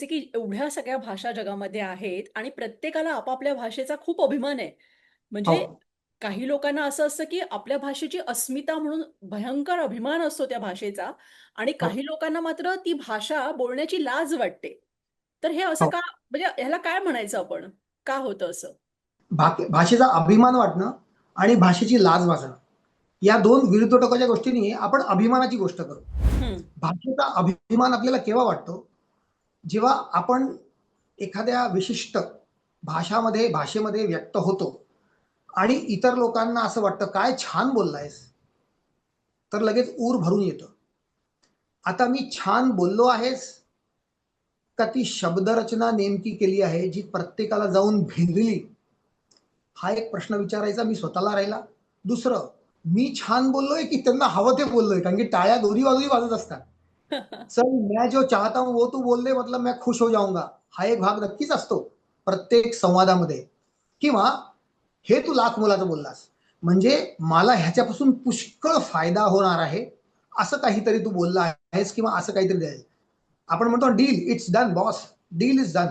जसे की एवढ्या सगळ्या भाषा जगामध्ये आहेत आणि प्रत्येकाला आपापल्या भाषेचा खूप अभिमान आहे. हो, म्हणजे काही लोकांना असं असतं, की आपल्या भाषेची अस्मिता म्हणून भयंकर अभिमान असतो त्या भाषेचा आणि हो, काही लोकांना मात्र ती भाषा बोलण्याची लाज वाटते. तर हे असं हो. का म्हणजे ह्याला काय म्हणायचं आपण? का होतं असं? भाषेचा अभिमान वाटणं आणि भाषेची लाज वाटणं, या 2 विरुद्ध टोकाच्या गोष्टींनी आपण अभिमानाची गोष्ट करू. हं. भाषेचा अभिमान आपल्याला केव्हा वाटतो? जेव्हा आपण एखाद्या विशिष्ट भाषेमध्ये व्यक्त होतो आणि इतर लोकांना असं वाटतं, "काय छान बोलला तर लगेच ऊर भरून येतं. आता मी छान बोललो आहेस का ती शब्दरचना नेमकी केली आहे, जी प्रत्येकाला जाऊन भिनली? हा एक प्रश्न विचारायचा मी स्वतःला राहिला. दुसरं, मी छान बोललोय की त्यांना हवं ते बोललोय? कारण की टाळ्या दोन्ही बाजूनी वाजत असतात. चल मैं जो चाहता हूं वो तू बोल दे मतलब मैं खुश हो जाऊंगा. हा एक भाग नक्कीच असतो प्रत्येक संवादामध्ये. किंवा हे तू लाख मोलाचं बोललास. म्हणजे मला ह्याच्यापासून पुष्कळ फायदा होणार आहे, असं काहीतरी तू बोलला आहेस किंवा असं काहीतरी द्यायचं. आपण म्हणतो deal it's done boss, deal is done.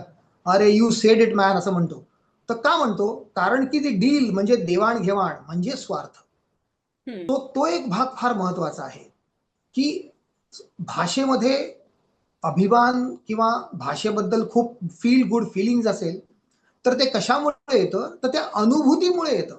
अरे यू सेड इट मॅन असं म्हणतो. तर का म्हणतो? कारण की ती डील म्हणजे देवाण-घेवाण म्हणजे स्वार्थ. हं. तो एक भाग फार महत्वाचा आहे, की भाषेमध्ये अभिमान किंवा भाषेबद्दल खूप फील गुड फीलिंग्ज असेल, तर ते कशामुळे येतं? तर त्या अनुभूतीमुळे येतं.